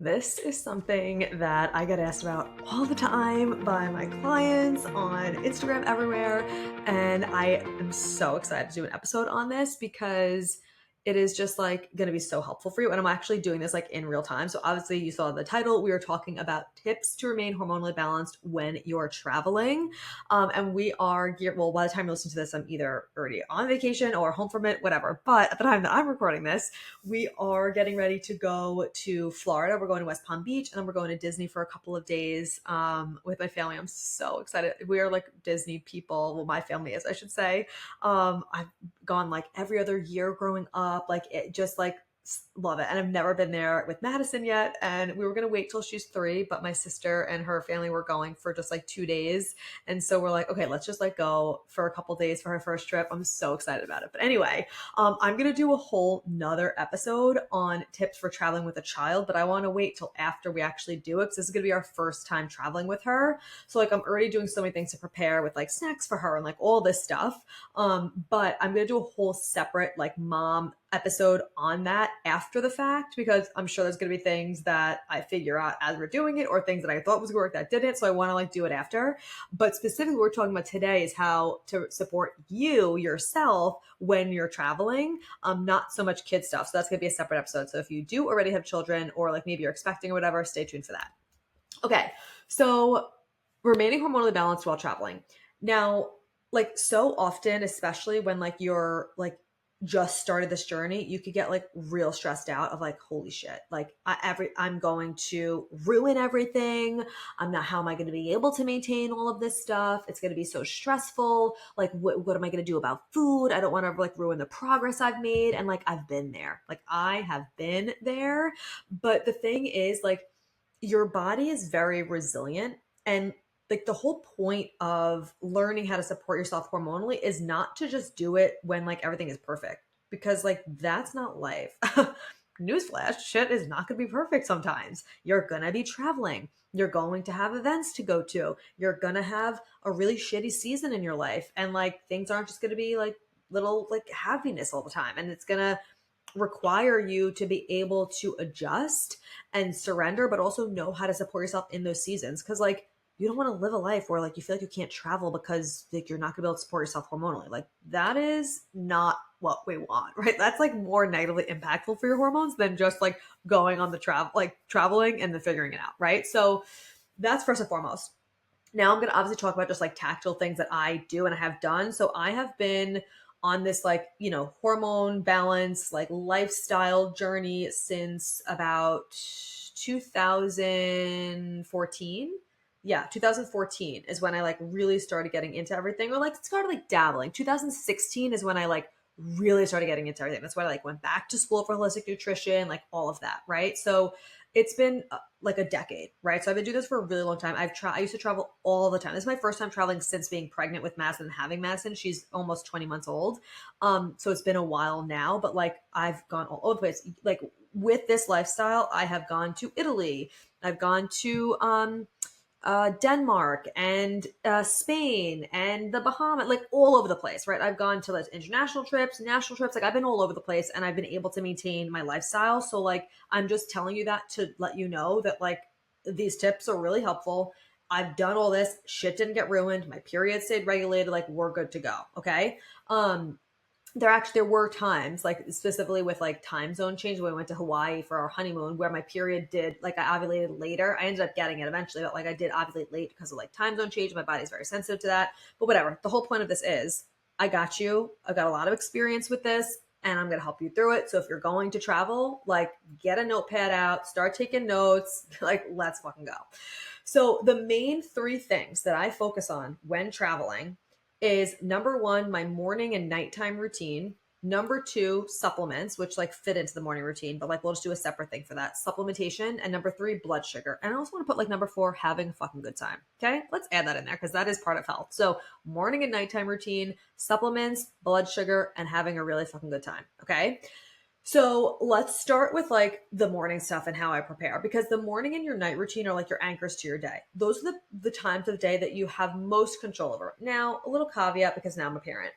This is something that I get asked about all the time by my clients on Instagram everywhere. And I am so excited to do an episode on this because it is just like going to be so helpful for you. And I'm actually doing this like in real time. So obviously you saw the title. We are talking about tips to remain hormonally balanced when you're traveling. And we are geared, well, by the time you listen to this, I'm either already on vacation or home from it, whatever. But at the time that I'm recording this, we are getting ready to go to Florida. We're going to West Palm Beach and then we're going to Disney for a couple of days with my family. I'm so excited. We are like Disney people. Well, my family is, I should say. I've gone like every other year growing up. Like it just like love it. And I've never been there with Madison yet. And we were going to wait till she's 3, but my sister and her family were going for just like 2 days. And so we're like, okay, let's just like go for a couple days for her first trip. I'm so excited about it. But anyway, I'm going to do a whole nother episode on tips for traveling with a child, but I want to wait till after we actually do it because this is going to be our first time traveling with her. So like I'm already doing so many things to prepare with like snacks for her and like all this stuff. But I'm going to do a whole separate like mom episode on that after the fact because I'm sure there's going to be things that I figure out as we're doing it or things that I thought was going to work that didn't. So I want to like do it after. But specifically what we're talking about today is how to support you yourself when you're traveling, not so much kid stuff. So that's going to be a separate episode. So if you do already have children or like maybe you're expecting or whatever, stay tuned for that. Okay. So remaining hormonally balanced while traveling. Now, like so often, especially when like you're like just started this journey, you could get like real stressed out of like, holy shit, like I'm going to ruin everything. I'm not, how am I going to be able to maintain all of this stuff? It's going to be so stressful. Like, what am I going to do about food? I don't want to like ruin the progress I've made. And like, I've been there, like I have been there. But the thing is like, your body is very resilient, and like the whole point of learning how to support yourself hormonally is not to just do it when like everything is perfect, because like that's not life. Newsflash, shit is not going to be perfect. Sometimes you're going to be traveling, you're going to have events to go to, you're going to have a really shitty season in your life, and like things aren't just going to be like little like happiness all the time, and it's going to require you to be able to adjust and surrender, but also know how to support yourself in those seasons. Cause like you don't want to live a life where like you feel like you can't travel because like you're not gonna be able to support yourself hormonally. Like that is not what we want, right? That's like more negatively impactful for your hormones than just like going on the travel, like traveling and then figuring it out, right? So that's first and foremost. Now I'm going to obviously talk about just like tactile things that I do and I have done. So I have been on this like, hormone balance, like lifestyle journey since about 2014. Yeah, 2014 is when I like really started getting into everything, or like started like dabbling. 2016 is when I like really started getting into everything. That's when I like went back to school for holistic nutrition, like all of that, right? So it's been like a decade, right? So I've been doing this for a really long time. I used to travel all the time. This is my first time traveling since being pregnant with Madison and having Madison. She's almost 20 months old. So it's been a while now, but like I've gone all over the place. Like with this lifestyle, I have gone to Italy. I've gone to Denmark and Spain and the Bahamas, like all over the place, right? I've gone to like international trips, national trips, like I've been all over the place and I've been able to maintain my lifestyle. So like, I'm just telling you that to let you know that like these tips are really helpful. I've done all this, shit didn't get ruined. My period stayed regulated. Like we're good to go. Okay. There were times like specifically with like time zone change when we went to Hawaii for our honeymoon where my period did like I ovulated later. I ended up getting it eventually, but like I did ovulate late because of like time zone change. My body's very sensitive to that. But whatever. The whole point of this is I got you. I've got a lot of experience with this and I'm going to help you through it. So if you're going to travel, like get a notepad out, start taking notes, like let's fucking go. So the main 3 things that I focus on when traveling is number 1, my morning and nighttime routine. Number 2, supplements, which like fit into the morning routine, but like we'll just do a separate thing for that. Supplementation. And number 3, blood sugar. And I also want to put like number 4, having a fucking good time. Okay. Let's add that in there because that is part of health. So morning and nighttime routine, supplements, blood sugar, and having a really fucking good time. Okay. So let's start with like the morning stuff and how I prepare, because the morning and your night routine are like your anchors to your day. Those are the times of the day that you have most control over. Now, a little caveat because now I'm a parent.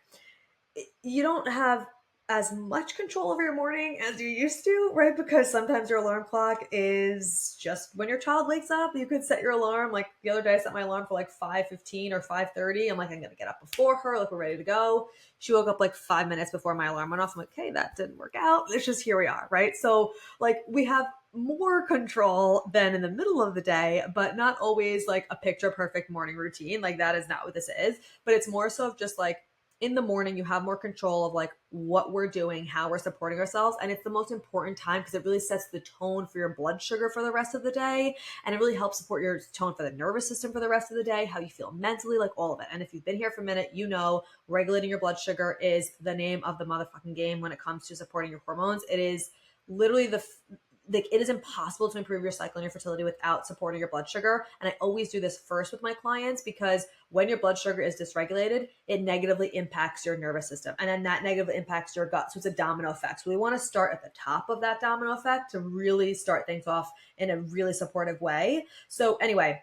You don't have as much control over your morning as you used to, right? Because sometimes your alarm clock is just when your child wakes up. You could set your alarm. Like the other day, I set my alarm for like 5:15 or 5:30. I'm like, I'm gonna get up before her. Like we're ready to go. She woke up like 5 minutes before my alarm went off. I'm like, hey, that didn't work out. It's just here we are, right? So like we have more control than in the middle of the day, but not always like a picture perfect morning routine. Like that is not what this is. But it's more so of just like in the morning you have more control of like what we're doing, how we're supporting ourselves, and it's the most important time because it really sets the tone for your blood sugar for the rest of the day, and it really helps support your tone for the nervous system for the rest of the day, how you feel mentally, like all of it. And if you've been here for a minute, you know regulating your blood sugar is the name of the motherfucking game when it comes to supporting your hormones. It is literally like it is impossible to improve your cycle and your fertility without supporting your blood sugar. And I always do this first with my clients because when your blood sugar is dysregulated, it negatively impacts your nervous system. And then that negatively impacts your gut. So it's a domino effect. So we want to start at the top of that domino effect to really start things off in a really supportive way. So anyway,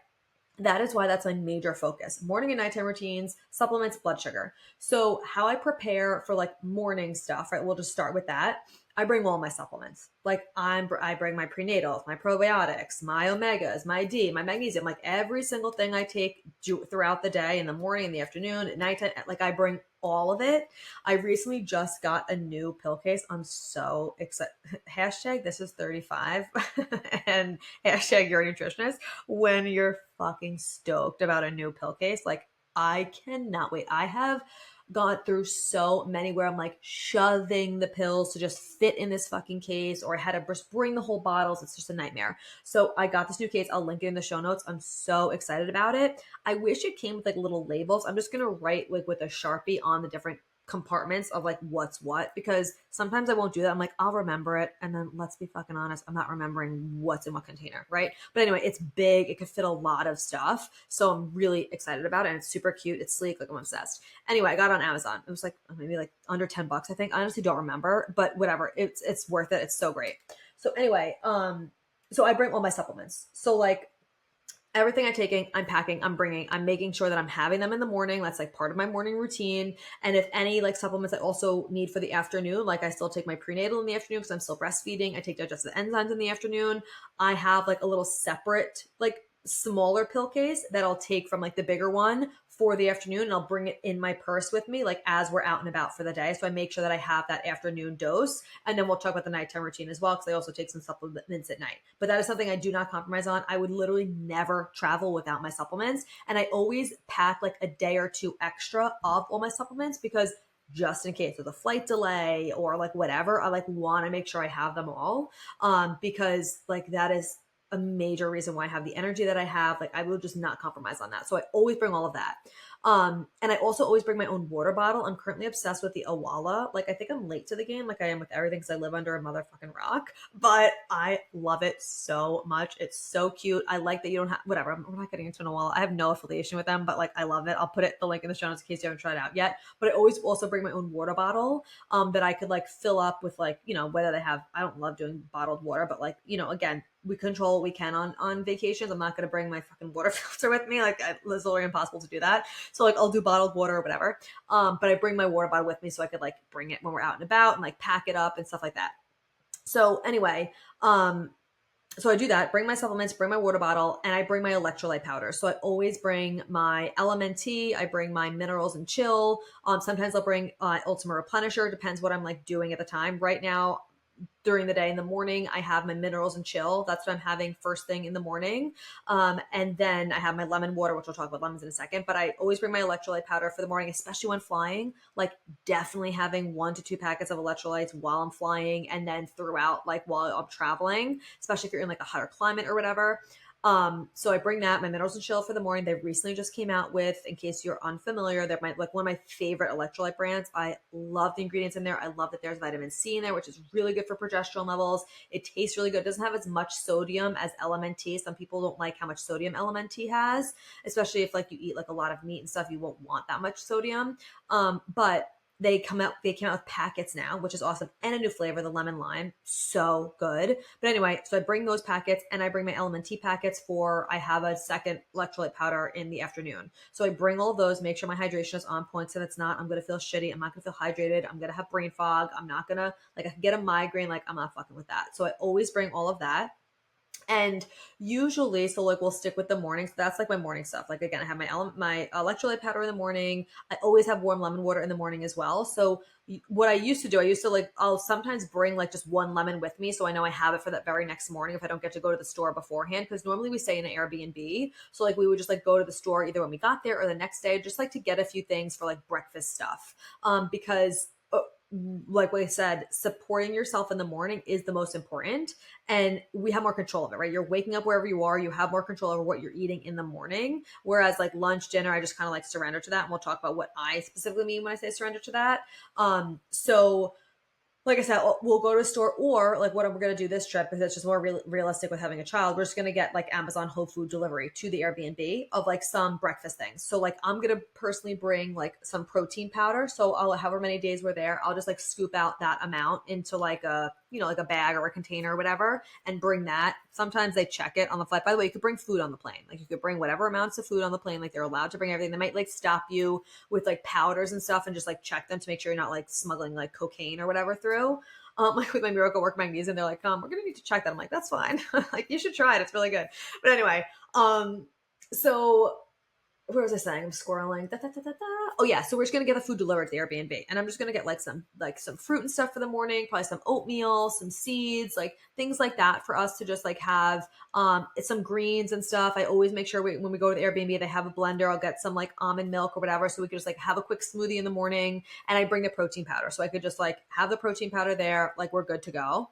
that is why that's my major focus. Morning and nighttime routines, supplements, blood sugar. So how I prepare for like morning stuff, right? We'll just start with that. I bring all my supplements. Like I bring my prenatals, my probiotics, my omegas, my D, my magnesium, like every single thing I take throughout the day, in the morning, in the afternoon, at nighttime, like I bring all of it. I recently just got a new pill case. I'm so excited. Hashtag this is 35 and hashtag you're a nutritionist when you're fucking stoked about a new pill case. Like, I cannot wait. I have gone through so many where I'm like shoving the pills to just fit in this fucking case, or I had to just bring the whole bottles. It's just a nightmare. So I got this new case. I'll link it in the show notes. I'm so excited about it. I wish it came with like little labels. I'm just going to write like with a Sharpie on the different compartments of like what's what, because sometimes I won't do that. I'm like, I'll remember it. And then let's be fucking honest, I'm not remembering what's in what container, right? But anyway, it's big. It could fit a lot of stuff. So I'm really excited about it. And it's super cute. It's sleek. Like I'm obsessed. Anyway, I got it on Amazon. It was like maybe like under $10, I think. I honestly don't remember, but whatever. It's worth it. It's so great. So anyway, so I bring all my supplements. So like everything I'm taking, I'm packing, I'm bringing, I'm making sure that I'm having them in the morning. That's like part of my morning routine. And if any like supplements I also need for the afternoon, like I still take my prenatal in the afternoon because I'm still breastfeeding. I take digestive enzymes in the afternoon. I have like a little separate, like smaller pill case that I'll take from like the bigger one for the afternoon, and I'll bring it in my purse with me like as we're out and about for the day. So I make sure that I have that afternoon dose, and then we'll talk about the nighttime routine as well because I also take some supplements at night. But that is something I do not compromise on. I would literally never travel without my supplements, and I always pack like a day or two extra of all my supplements because just in case of the flight delay or like whatever, I like want to make sure I have them all, because like that is a major reason why I have the energy that I have. Like I will just not compromise on that. So I always bring all of that. And I also always bring my own water bottle. I'm currently obsessed with the Awala. Like I think I'm late to the game, like I am with everything because I live under a motherfucking rock, but I love it so much. It's so cute. I like that you don't have whatever. We're not getting into an Awala. I have no affiliation with them, but like I love it. I'll put the link in the show notes in case you haven't tried it out yet. But I always also bring my own water bottle that I could like fill up with, like, you know, whether they have, I don't love doing bottled water, but like, you know, again, we control what we can on vacations. I'm not going to bring my fucking water filter with me. Like it's literally impossible to do that. So like I'll do bottled water or whatever. But I bring my water bottle with me so I could like bring it when we're out and about and like pack it up and stuff like that. So anyway, so I do that, bring my supplements, bring my water bottle, and I bring my electrolyte powder. So I always bring my LMNT, I bring my minerals and chill. Sometimes I'll bring Ultimate Replenisher, depends what I'm like doing at the time. Right now, during the day in the morning, I have my minerals and chill. That's what I'm having first thing in the morning. And then I have my lemon water, which we'll talk about lemons in a second. But I always bring my electrolyte powder for the morning, especially when flying. Like definitely having 1 to 2 packets of electrolytes while I'm flying, and then throughout, like while I'm traveling, especially if you're in like a hotter climate or whatever. So I bring that, my minerals and chill for the morning. They recently just came out with, in case you're unfamiliar, they're like one of my favorite electrolyte brands. I love the ingredients in there. I love that there's vitamin C in there, which is really good for progesterone levels. It tastes really good. It doesn't have as much sodium as LMNT. Some people don't like how much sodium LMNT has, especially if like you eat like a lot of meat and stuff, you won't want that much sodium. But they came out with packets now, which is awesome, and a new flavor, the lemon lime, so good. But anyway, so I bring those packets, and I bring my element tea packets I have a second electrolyte powder in the afternoon. So I bring all of those, make sure my hydration is on point. So if it's not, I'm gonna feel shitty. I'm not gonna feel hydrated. I'm gonna have brain fog. I'm not gonna, like, I can get a migraine. Like, I'm not fucking with that. So I always bring all of that. And usually, so like we'll stick with the morning. So that's like my morning stuff. Like, again, I have my electrolyte powder in the morning. I always have warm lemon water in the morning as well. So what I used to do, like, I'll sometimes bring like just one lemon with me, so I know I have it for that very next morning if I don't get to go to the store beforehand. Because normally we stay in an Airbnb, so like we would just like go to the store either when we got there or the next day, just like to get a few things for like breakfast stuff. Because like what I said, supporting yourself in the morning is the most important, and we have more control of it, right? You're waking up wherever you are, you have more control over what you're eating in the morning. Whereas like lunch, dinner, I just kind of like surrender to that. And we'll talk about what I specifically mean when I say surrender to that. So like I said, we'll go to a store, or like what we're going to do this trip, because it's just more realistic with having a child. We're just going to get like Amazon Whole Food delivery to the Airbnb of like some breakfast things. So like I'm going to personally bring like some protein powder. So I'll, however many days we're there, I'll just like scoop out that amount into like a, like a bag or a container or whatever, and bring that. Sometimes they check it on the flight. By the way, you could bring food on the plane. Like you could bring whatever amounts of food on the plane. Like they're allowed to bring everything. They might like stop you with like powders and stuff and just like check them to make sure you're not like smuggling like cocaine or whatever through. Like with my Miracle Work magnesium, they're like, we're gonna need to check that. I'm like, that's fine. Like, you should try it. It's really good. But anyway, so where was I saying? I'm squirreling. Da, da, da, da, da. Oh yeah, so we're just gonna get the food delivered to the Airbnb, and I'm just gonna get like some fruit and stuff for the morning, probably some oatmeal, some seeds, like things like that for us to just like have some greens and stuff. I always make sure when we go to the Airbnb, they have a blender. I'll get some like almond milk or whatever, so we could just like have a quick smoothie in the morning. And I bring the protein powder, so I could just like have the protein powder there, like we're good to go.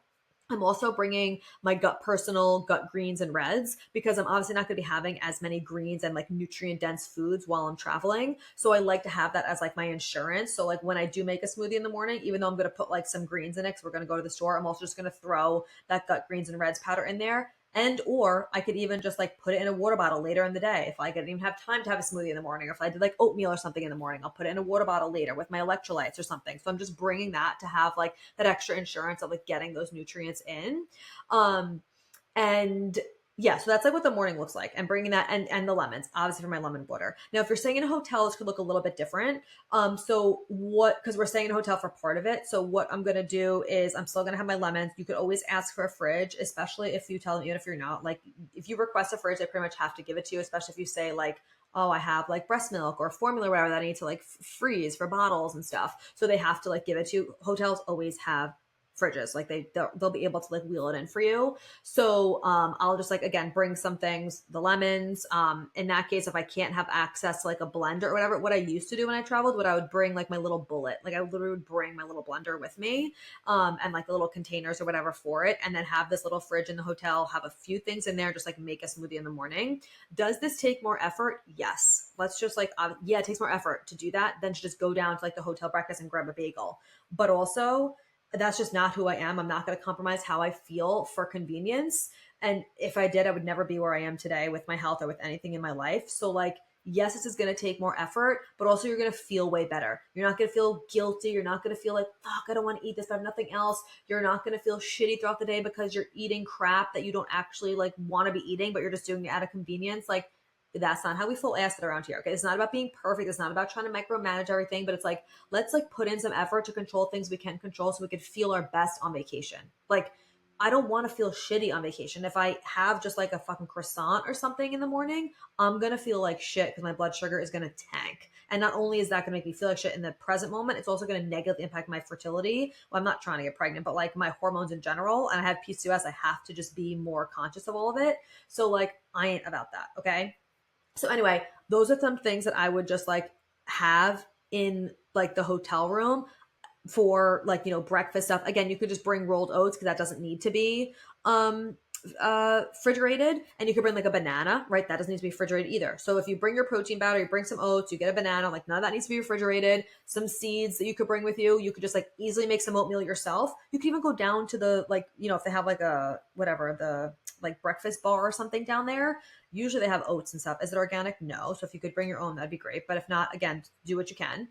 I'm also bringing my GutPersonal gut greens and reds, because I'm obviously not going to be having as many greens and like nutrient dense foods while I'm traveling. So I like to have that as like my insurance. So like when I do make a smoothie in the morning, even though I'm going to put like some greens in it, because we're going to go to the store, I'm also just going to throw that gut greens and reds powder in there. And or I could even just like put it in a water bottle later in the day if I didn't even have time to have a smoothie in the morning, or if I did like oatmeal or something in the morning, I'll put it in a water bottle later with my electrolytes or something. So I'm just bringing that to have like that extra insurance of like getting those nutrients in. And yeah, so that's like what the morning looks like, and bringing that, and the lemons, obviously, for my lemon water. Now, if you're staying in a hotel, this could look a little bit different. Because we're staying in a hotel for part of it. So what I'm going to do is I'm still going to have my lemons. You could always ask for a fridge, especially if you tell them, even if you're not, like, if you request a fridge, they pretty much have to give it to you, especially if you say like, oh, I have like breast milk or formula, or whatever, that I need to like freeze for bottles and stuff. So they have to like give it to you. Hotels always have fridges, like they'll be able to like wheel it in for you. So I'll just like, again, bring some things, the lemons. In that case, if I can't have access to like a blender or whatever, what I used to do when I traveled, what I would bring, like my little bullet, like I literally would bring my little blender with me, and like the little containers or whatever for it, and then have this little fridge in the hotel, have a few things in there, just like make a smoothie in the morning. Does this take more effort? Yes. Let's just like, yeah, it takes more effort to do that than to just go down to like the hotel breakfast and grab a bagel. But also, that's just not who I am. I'm not going to compromise how I feel for convenience. And if I did, I would never be where I am today with my health or with anything in my life. So like, yes, this is going to take more effort, but also you're going to feel way better. You're not going to feel guilty. You're not going to feel like, fuck, I don't want to eat this, but I have nothing else. You're not going to feel shitty throughout the day because you're eating crap that you don't actually like want to be eating, but you're just doing it out of convenience. Like, that's not how we full ass it around here. Okay. It's not about being perfect. It's not about trying to micromanage everything, but it's like, let's like put in some effort to control things we can control so we can feel our best on vacation. Like, I don't want to feel shitty on vacation. If I have just like a fucking croissant or something in the morning, I'm going to feel like shit because my blood sugar is going to tank. And not only is that going to make me feel like shit in the present moment, it's also going to negatively impact my fertility. Well, I'm not trying to get pregnant, but like my hormones in general, and I have PCOS, I have to just be more conscious of all of it. So like, I ain't about that. Okay. So anyway, those are some things that I would just like have in like the hotel room for like, breakfast stuff. Again, you could just bring rolled oats because that doesn't need to be refrigerated, and you could bring like a banana, right? That doesn't need to be refrigerated either. So if you bring your protein powder, you bring some oats, you get a banana, like none of that needs to be refrigerated. Some seeds that you could bring with you. You could just like easily make some oatmeal yourself. You could even go down to the, like, if they have like a, whatever, like breakfast bar or something down there. Usually they have oats and stuff. Is it organic? No. So if you could bring your own, that'd be great. But if not, again, do what you can.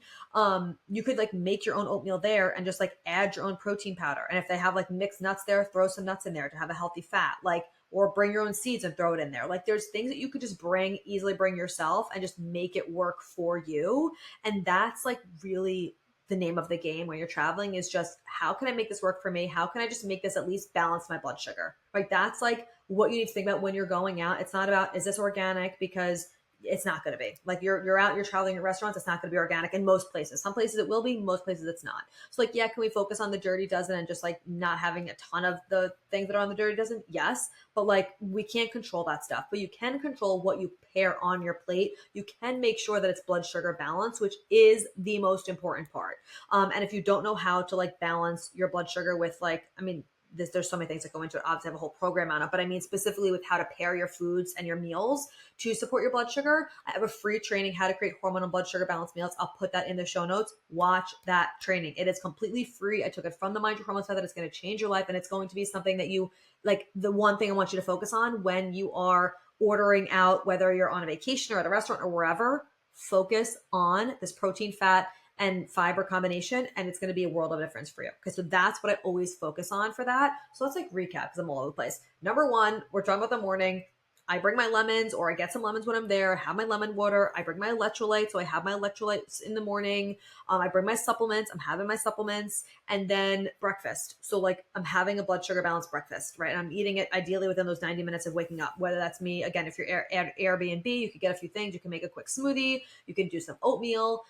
You could like make your own oatmeal there and just like add your own protein powder. And if they have like mixed nuts there, throw some nuts in there to have a healthy fat. Like, or bring your own seeds and throw it in there. Like there's things that you could just easily bring yourself and just make it work for you. And that's like really the name of the game when you're traveling, is just, how can I make this work for me? How can I just make this at least balance my blood sugar? Right? That's like what you need to think about when you're going out. It's not about, is this organic? Because it's not going to be. Like you're out, you're traveling at restaurants, it's not going to be organic in most places. Some places it will be, most places it's not. So like, yeah, can we focus on the dirty dozen and just like not having a ton of the things that are on the dirty dozen? Yes, but like we can't control that stuff, but you can control what you pair on your plate. You can make sure that it's blood sugar balance, which is the most important part. And if you don't know how to like balance your blood sugar with like, I mean, there's so many things that go into it. Obviously, I have a whole program on it, but I mean specifically with how to pair your foods and your meals to support your blood sugar. I have a free training, how to create hormonal blood sugar balance meals. I'll put that in the show notes. Watch that training. It is completely free. I took it from the Mind Your Hormones method. It's going to change your life, and it's going to be something that you like. The one thing I want you to focus on when you are ordering out, whether you're on a vacation or at a restaurant or wherever, focus on this protein, fat, and fiber combination, and it's going to be a world of difference for you. Okay, so that's what I always focus on for that. So let's like recap, because I'm all over the place. Number one, we're talking about the morning. I bring my lemons, or I get some lemons when I'm there, have my lemon water. I bring my electrolytes, so I have my electrolytes in the morning. I bring my supplements, I'm having my supplements, and then breakfast. So like I'm having a blood sugar balanced breakfast, right? And I'm eating it ideally within those 90 minutes of waking up, whether that's me, again, if you're Airbnb, you could get a few things. You can make a quick smoothie. You can do some oatmeal.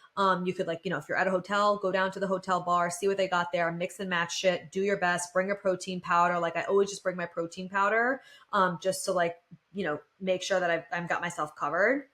You could like, if you're at a hotel, go down to the hotel bar, see what they got there, mix and match shit, do your best, bring a protein powder. Like I always just bring my protein powder, just to like, make sure that I've got myself covered.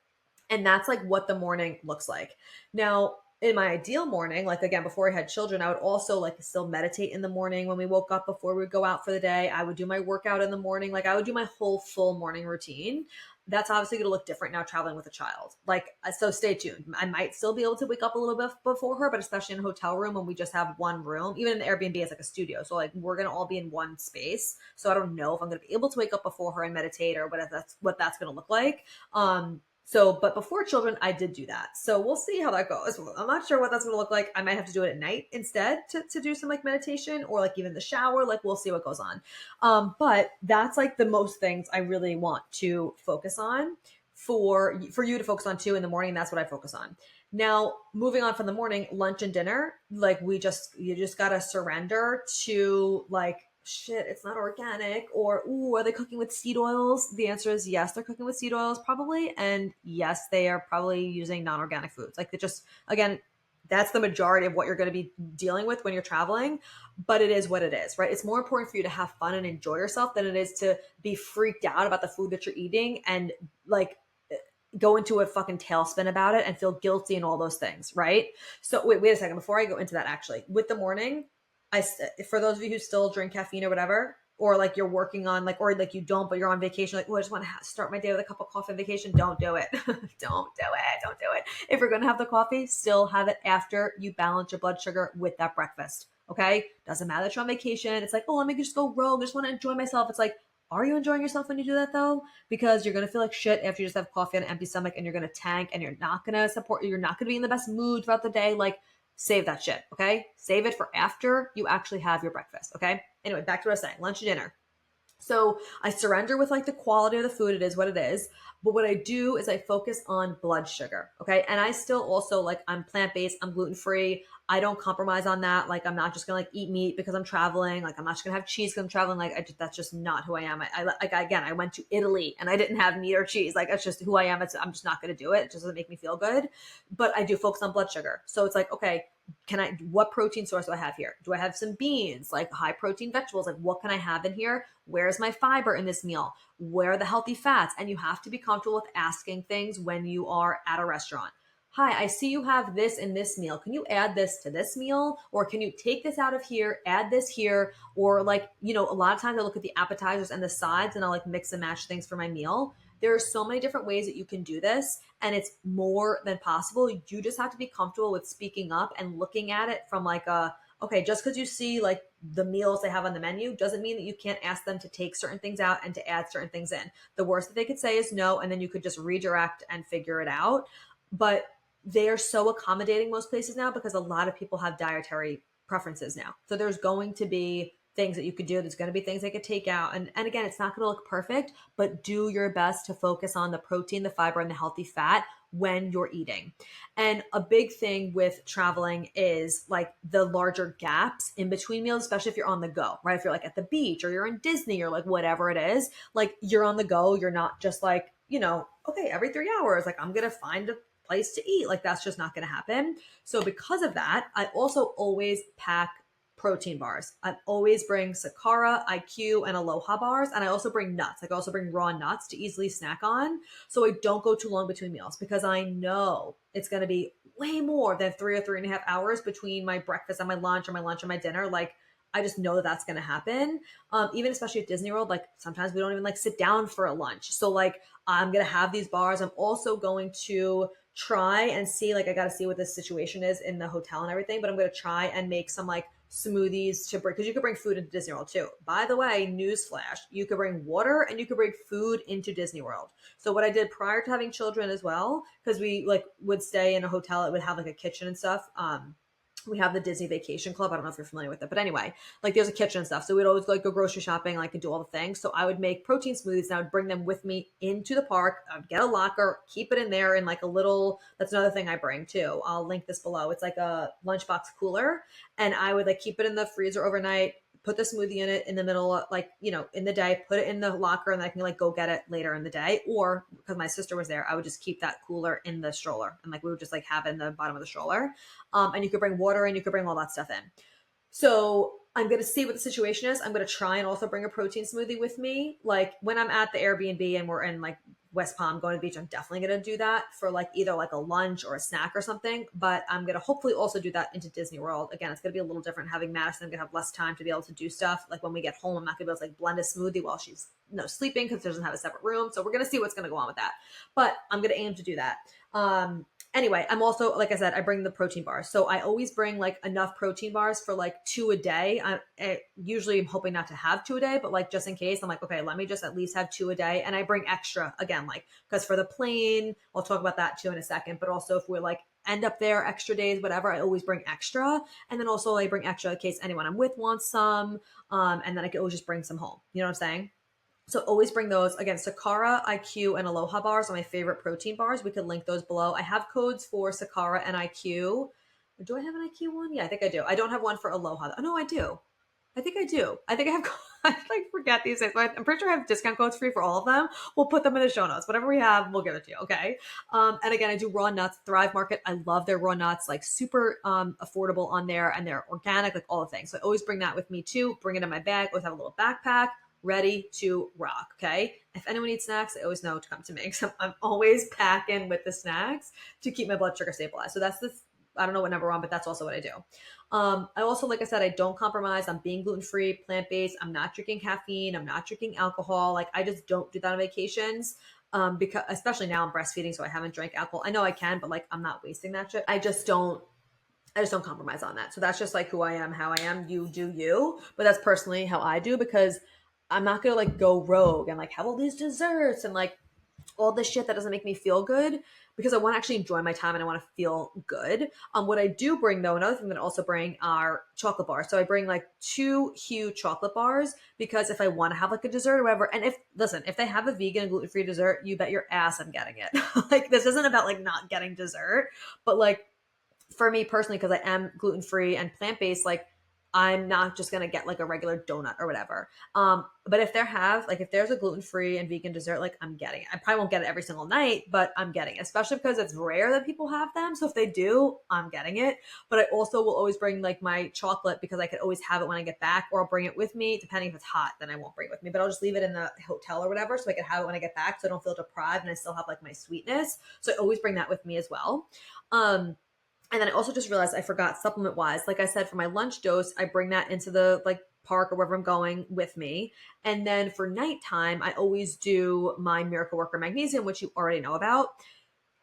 And that's like what the morning looks like. Now, in my ideal morning, like again, before I had children, I would also like still meditate in the morning when we woke up before we would go out for the day. I would do my workout in the morning. Like I would do my whole full morning routine. That's obviously going to look different now traveling with a child. Like, so stay tuned. I might still be able to wake up a little bit before her, but especially in a hotel room when we just have one room, even in the Airbnb, it's like a studio. So like we're going to all be in one space. So I don't know if I'm going to be able to wake up before her and meditate, or what that's going to look like. But before children, I did do that. So we'll see how that goes. I'm not sure what that's going to look like. I might have to do it at night instead to do some like meditation, or like even the shower. Like we'll see what goes on. But that's like the most things I really want to focus on for you to focus on too in the morning. That's what I focus on. Now, moving on from the morning, lunch and dinner, like you just got to surrender to like, shit, it's not organic, or, ooh, are they cooking with seed oils? The answer is yes, they're cooking with seed oils probably. And yes, they are probably using non-organic foods. Like again, that's the majority of what you're going to be dealing with when you're traveling, but it is what it is, right? It's more important for you to have fun and enjoy yourself than it is to be freaked out about the food that you're eating and like go into a fucking tailspin about it and feel guilty and all those things, right? So wait a second. Before I go into that, actually, with the morning, for those of you who still drink caffeine or whatever, or like you're working on like, or like you don't, but you're on vacation, like, oh, I just want to start my day with a cup of coffee on vacation. Don't do it. Don't do it. If you're going to have the coffee, still have it after you balance your blood sugar with that breakfast. Okay. Doesn't matter that you're on vacation. It's like, oh, let me just go rogue. I just want to enjoy myself. It's like, are you enjoying yourself when you do that though? Because you're going to feel like shit after you just have coffee on an empty stomach, and you're going to tank, and you're not going to be in the best mood throughout the day. Like, save that shit. Okay. Save it for after you actually have your breakfast. Okay. Anyway, back to what I was saying, lunch and dinner. So I surrender with like the quality of the food. It is what it is. But what I do is I focus on blood sugar. Okay. And I still also like, I'm plant-based, I'm gluten-free. I don't compromise on that. Like, I'm not just gonna like eat meat because I'm traveling. Like, I'm not just gonna have cheese because I'm traveling. Like, that's just not who I am. I went to Italy and I didn't have meat or cheese. Like, that's just who I am. I'm just not gonna do it. It just doesn't make me feel good. But I do focus on blood sugar. So it's like, okay, what protein source do I have here? Do I have some beans, like high protein vegetables? Like, what can I have in here? Where's my fiber in this meal? Where are the healthy fats? And you have to be comfortable with asking things when you are at a restaurant. Hi, I see you have this in this meal. Can you add this to this meal? Or can you take this out of here, add this here? Or like, a lot of times I look at the appetizers and the sides and I'll like mix and match things for my meal. There are so many different ways that you can do this, and it's more than possible. You just have to be comfortable with speaking up and looking at it from like okay, just because you see like the meals they have on the menu doesn't mean that you can't ask them to take certain things out and to add certain things in. The worst that they could say is no, and then you could just redirect and figure it out. But they are so accommodating most places now because a lot of people have dietary preferences now. So there's going to be things that you could do. There's going to be things they could take out. And again, it's not going to look perfect, but do your best to focus on the protein, the fiber, and the healthy fat when you're eating. And a big thing with traveling is like the larger gaps in between meals, especially if you're on the go, right? If you're like at the beach or you're in Disney or like whatever it is, like you're on the go. You're not just like, okay, every 3 hours, like I'm going to find a place to eat. Like that's just not going to happen. So because of that, I also always pack protein bars. I always bring Sakara, IQ, and Aloha bars. And I also bring nuts. Like I also bring raw nuts to easily snack on. So I don't go too long between meals because I know it's going to be way more than 3 or 3.5 hours between my breakfast and my lunch or my lunch and my dinner. Like I just know that that's going to happen. Even especially at Disney World, like sometimes we don't even like sit down for a lunch. So like I'm going to have these bars. I'm also going to try and see, like I got to see what the situation is in the hotel and everything, but I'm going to try and make some like smoothies to bring, because you could bring food into Disney World too. By the way, newsflash, you could bring water and you could bring food into Disney World. So what I did prior to having children as well, because we like would stay in a hotel, it would have like a kitchen and stuff. We have the Disney Vacation Club. I don't know if you're familiar with it, but anyway, like there's a kitchen and stuff. So we'd always like go grocery shopping, like and do all the things. So I would make protein smoothies and I would bring them with me into the park. I would get a locker, keep it in there in like a little, that's another thing I bring too. I'll link this below. It's like a lunchbox cooler and I would like keep it in the freezer overnight, put the smoothie in it in the middle of like, in the day, put it in the locker and then I can like go get it later in the day. Or because my sister was there, I would just keep that cooler in the stroller and like we would just like have it in the bottom of the stroller. And you could bring water and you could bring all that stuff in. So I'm going to see what the situation is. I'm going to try and also bring a protein smoothie with me. Like when I'm at the Airbnb and we're in like West Palm going to the beach, I'm definitely going to do that for like either like a lunch or a snack or something. But I'm going to hopefully also do that into Disney World. Again, it's going to be a little different having Madison. I'm going to have less time to be able to do stuff. Like when we get home, I'm not going to be able to like blend a smoothie while she's sleeping because she doesn't have a separate room. So we're going to see what's going to go on with that. But I'm going to aim to do that. Anyway, I'm also, like I said, I bring the protein bars. So I always bring like enough protein bars for like 2 a day. I usually am hoping not to have 2 a day, but like just in case, I'm like, okay, let me just at least have 2 a day. And I bring extra again, like, because for the plane, I'll talk about that too in a second. But also if we're like end up there extra days, whatever, I always bring extra. And then also I bring extra in case anyone I'm with wants some. And then I can always just bring some home. You know what I'm saying? So always bring those. Again, Sakara, IQ, and Aloha bars are my favorite protein bars. We could link those below. I have codes for Sakara and IQ. Do I have an IQ one? Yeah, I think I do. I don't have one for Aloha. Oh, no, I do. I think I do. I think I have, I like forget these things. I'm pretty sure I have discount codes free for all of them. We'll put them in the show notes. Whatever we have, we'll give it to you. Okay. And again, I do raw nuts, Thrive Market. I love their raw nuts, like super affordable on there and they're organic, like all the things. So I always bring that with me too. Bring it in my bag. Always have a little backpack ready to rock. Okay. If anyone needs snacks, they always know to come to me. So I'm always packing with the snacks to keep my blood sugar stabilized. So that's I don't know what number we're on, but that's also what I do. I also, like I said, I don't compromise. I'm being gluten-free, plant-based. I'm not drinking caffeine. I'm not drinking alcohol. Like I just don't do that on vacations. Because especially now I'm breastfeeding, so I haven't drank alcohol. I know I can, but like I'm not wasting that shit. I just don't compromise on that. So that's just like who I am, how I am. You do you, but that's personally how I do because I'm not gonna like go rogue and like have all these desserts and like all this shit that doesn't make me feel good because I want to actually enjoy my time and I want to feel good. What I do bring though, another thing that I also bring are chocolate bars. So I bring like 2 huge chocolate bars because if I want to have like a dessert or whatever, and if they have a vegan gluten-free dessert, you bet your ass I'm getting it. Like this isn't about like not getting dessert, but like for me personally, because I am gluten-free and plant-based, like I'm not just going to get like a regular donut or whatever. But if there's a gluten-free and vegan dessert, like I'm getting it. I probably won't get it every single night, but I'm getting it, especially because it's rare that people have them. So if they do, I'm getting it. But I also will always bring like my chocolate because I could always have it when I get back, or I'll bring it with me. Depending if it's hot, then I won't bring it with me, but I'll just leave it in the hotel or whatever. So I can have it when I get back. So I don't feel deprived and I still have like my sweetness. So I always bring that with me as well. And then I also just realized I forgot supplement wise. Like I said, for my lunch dose, I bring that into the like park or wherever I'm going with me. And then for nighttime, I always do my Miracle Worker Magnesium, which you already know about.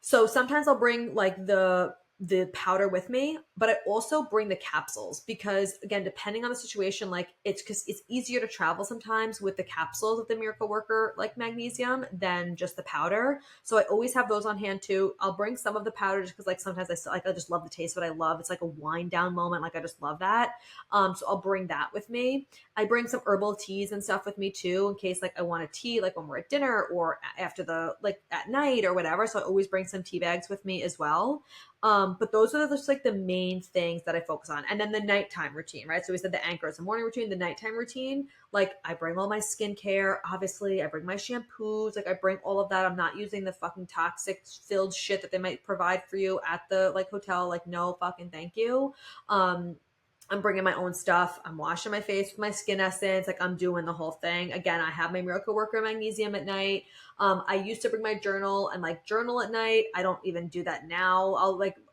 So sometimes I'll bring like the the powder with me, but I also bring the capsules because, again, depending on the situation, like it's because it's easier to travel sometimes with the capsules of the Miracle Worker like magnesium than just the powder. So I always have those on hand too. I'll bring some of the powder just because like sometimes I just love the taste of what I love. It's like a wind down moment. Like I just love that. So I'll bring that with me. I bring some herbal teas and stuff with me too in case like I want a tea like when we're at dinner or after the like at night or whatever. So I always bring some tea bags with me as well. But those are just like the main things that I focus on. And then the nighttime routine, right? So we said the anchor is the morning routine, the nighttime routine. Like I bring all my skincare, obviously. I bring my shampoos, like I bring all of that. I'm not using the fucking toxic filled shit that they might provide for you at the like hotel. Like, no fucking thank you. Um, I'm bringing my own stuff. I'm washing my face with my skin essence. Like I'm doing the whole thing. Again, I have my Miracle Worker magnesium at night. I used to bring my journal and like journal at night. I don't even do that now.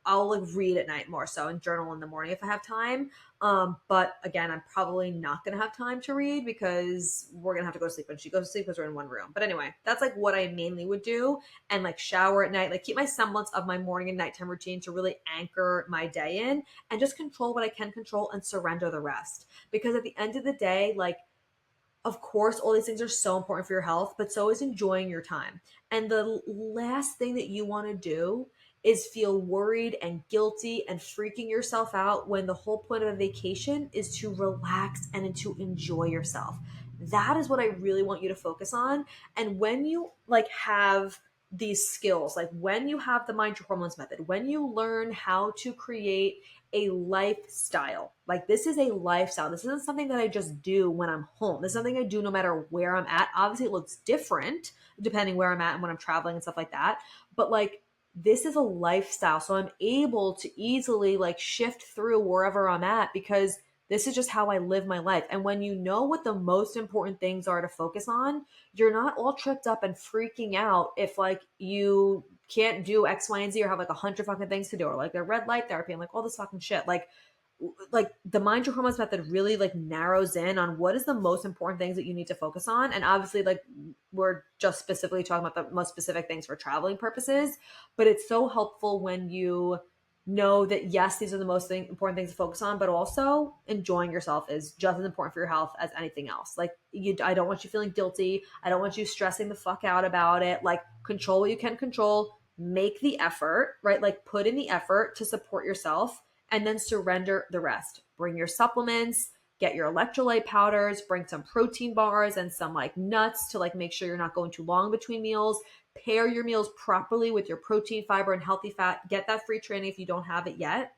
I'll read at night more so and journal in the morning if I have time. But again, I'm probably not gonna have time to read because we're gonna have to go to sleep when she goes to sleep because we're in one room. But anyway, that's like what I mainly would do and like shower at night, like keep my semblance of my morning and nighttime routine to really anchor my day in and just control what I can control and surrender the rest. Because at the end of the day, like of course, all these things are so important for your health, but so is enjoying your time. And the last thing that you want to do is feel worried and guilty and freaking yourself out when the whole point of a vacation is to relax and to enjoy yourself. That is what I really want you to focus on. And when you like have these skills, like when you have the mind your hormones method, when you learn how to create a lifestyle. Like this is a lifestyle. This isn't something that I just do when I'm home. This is something I do no matter where I'm at. Obviously, it looks different depending where I'm at and when I'm traveling and stuff like that. But like this is a lifestyle. So I'm able to easily like shift through wherever I'm at because this is just how I live my life. And when you know what the most important things are to focus on, you're not all tripped up and freaking out if like you can't do X, Y, and Z or have like 100 fucking things to do or like a red light therapy and like all this fucking shit. Like the mind your hormones method really like narrows in on what is the most important things that you need to focus on. And obviously like we're just specifically talking about the most specific things for traveling purposes, but it's so helpful when you know that yes, these are the most important things to focus on, but also enjoying yourself is just as important for your health as anything else. Like I don't want you feeling guilty. I don't want you stressing the fuck out about it. Like control what you can control, make the effort, right? Like put in the effort to support yourself and then surrender the rest. Bring your supplements, get your electrolyte powders, bring some protein bars and some like nuts to like make sure you're not going too long between meals. Pair your meals properly with your protein, fiber, and healthy fat. Get that free training if you don't have it yet.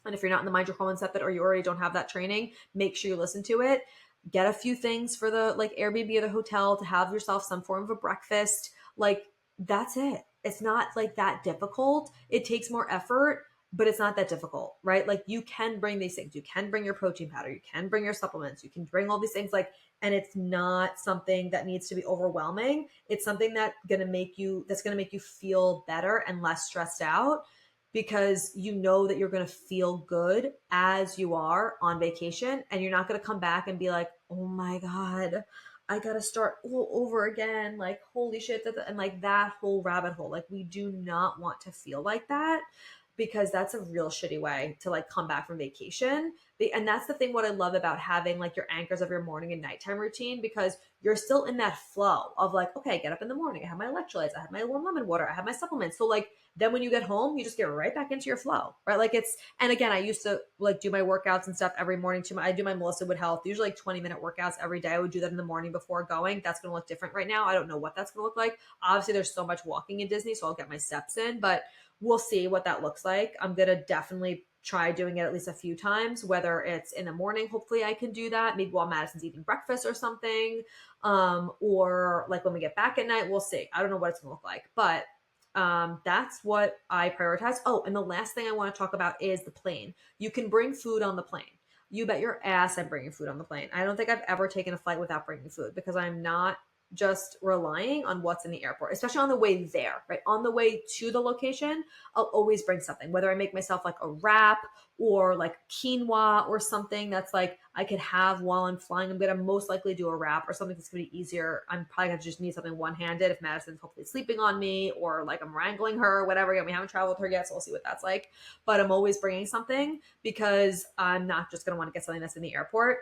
And if you're not in the Mind Your Hormones method or you already don't have that training, make sure you listen to it. Get a few things for the like Airbnb or the hotel to have yourself some form of a breakfast. Like that's it. It's not like that difficult. It takes more effort, but it's not that difficult, right? Like you can bring these things. You can bring your protein powder. You can bring your supplements. You can bring all these things like, and it's not something that needs to be overwhelming. It's something that's going to make you feel better and less stressed out because you know that you're going to feel good as you are on vacation and you're not going to come back and be like, oh my God, I got to start all over again. Like, holy shit. And like that whole rabbit hole, like we do not want to feel like that because that's a real shitty way to like come back from vacation. And that's the thing, what I love about having like your anchors of your morning and nighttime routine, because you're still in that flow of like, okay, get up in the morning. I have my electrolytes. I have my warm lemon water. I have my supplements. So like, then when you get home, you just get right back into your flow, right? Like and again, I used to like do my workouts and stuff every morning I do my Melissa Wood Health, usually like 20-minute workouts every day. I would do that in the morning before going. That's going to look different right now. I don't know what that's going to look like. Obviously there's so much walking in Disney, so I'll get my steps in, but we'll see what that looks like. I'm going to definitely try doing it at least a few times, whether it's in the morning. Hopefully I can do that. Maybe while Madison's eating breakfast or something. Or like when we get back at night, we'll see. I don't know what it's going to look like, but that's what I prioritize. Oh, and the last thing I want to talk about is the plane. You can bring food on the plane. You bet your ass I'm bringing food on the plane. I don't think I've ever taken a flight without bringing food because I'm not just relying on what's in the airport, especially on the way there, right? On the way to the location, I'll always bring something, whether I make myself like a wrap or like quinoa or something that's like I could have while I'm flying. I'm going to most likely do a wrap or something that's going to be easier. I'm probably going to just need something one-handed if Madison's hopefully sleeping on me or like I'm wrangling her or whatever. We haven't traveled with her yet, so we'll see what that's like. But I'm always bringing something because I'm not just going to want to get something that's in the airport.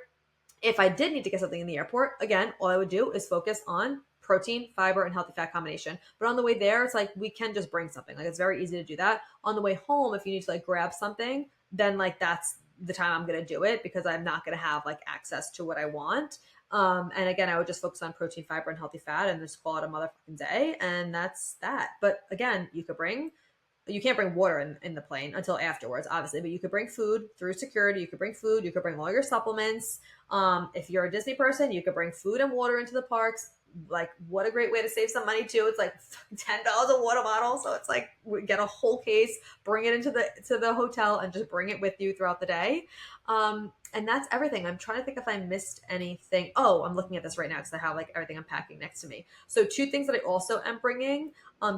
If I did need to get something in the airport, again, all I would do is focus on protein, fiber, and healthy fat combination. But on the way there, it's like we can just bring something. Like it's very easy to do that. On the way home, if you need to like grab something, then like that's the time I'm gonna do it because I'm not gonna have like access to what I want. And again, I would just focus on protein, fiber, and healthy fat and just call it a motherfucking day. And that's that. But again, you can't bring water in the plane until afterwards, obviously, but you could bring food through security. You could bring food. You could bring all your supplements. If you're a Disney person, you could bring food and water into the parks. Like, what a great way to save some money too. It's like $10 a water bottle. So it's like, get a whole case, bring it to the hotel and just bring it with you throughout the day. And that's everything. I'm trying to think if I missed anything. Oh, I'm looking at this right now because I have like everything I'm packing next to me. So 2 things that I also am bringing,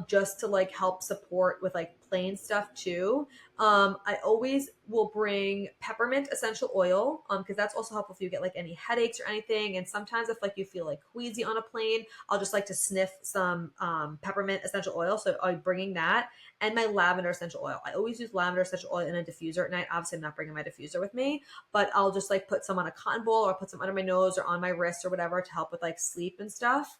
just to like help support with like plain stuff too. I always will bring peppermint essential oil, because that's also helpful if you get like any headaches or anything. And sometimes if like you feel like queasy on a plane, I'll just like to sniff some peppermint essential oil. So I'm bringing that and my lavender essential oil. I always use lavender essential oil in a diffuser at night. Obviously, I'm not bringing my diffuser with me, but I'll just like put some on a cotton ball or put some under my nose or on my wrist or whatever to help with like sleep and stuff.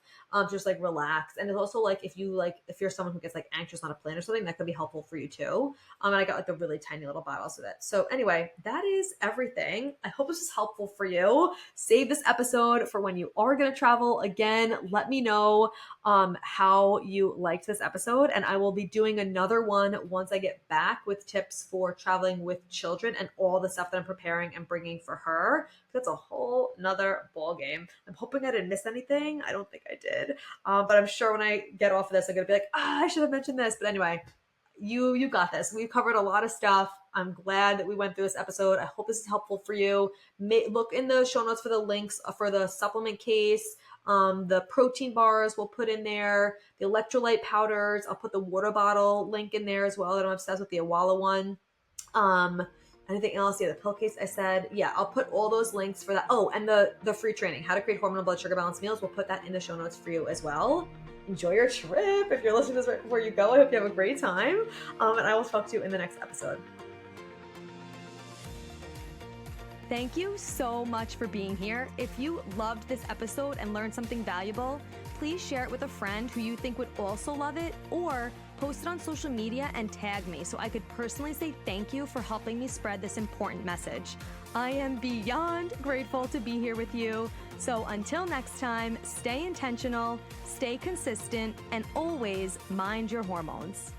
Just like relax. And it's also like if you're someone who gets like anxious on a plane or something, that could be helpful for you too. And I got like the really tiny little bottles of it. So anyway, that is everything. I hope this is helpful for you. Save this episode for when you are going to travel. Again, let me know how you liked this episode. And I will be doing another one once I get back with tips for traveling with children and all the stuff that I'm preparing and bringing for her. That's a whole nother ball game. I'm hoping I didn't miss anything. I don't think I did. But I'm sure when I get off of this, I'm going to be like, I should have mentioned this. But anyway, you got this. We've covered a lot of stuff. I'm glad that we went through this episode. I hope this is helpful for you. Look in the show notes for the links for the supplement case. The protein bars we'll put in there, the electrolyte powders. I'll put the water bottle link in there as well. I'm obsessed with the Awala one. Anything else? Yeah, the pill case I said. Yeah, I'll put all those links for that. Oh, and the free training, how to create hormonal blood sugar balance meals. We'll put that in the show notes for you as well. Enjoy your trip. If you're listening to this right before you go, I hope you have a great time. And I will talk to you in the next episode. Thank you so much for being here. If you loved this episode and learned something valuable, please share it with a friend who you think would also love it, or post it on social media and tag me so I could personally say thank you for helping me spread this important message. I am beyond grateful to be here with you. So until next time, stay intentional, stay consistent, and always mind your hormones.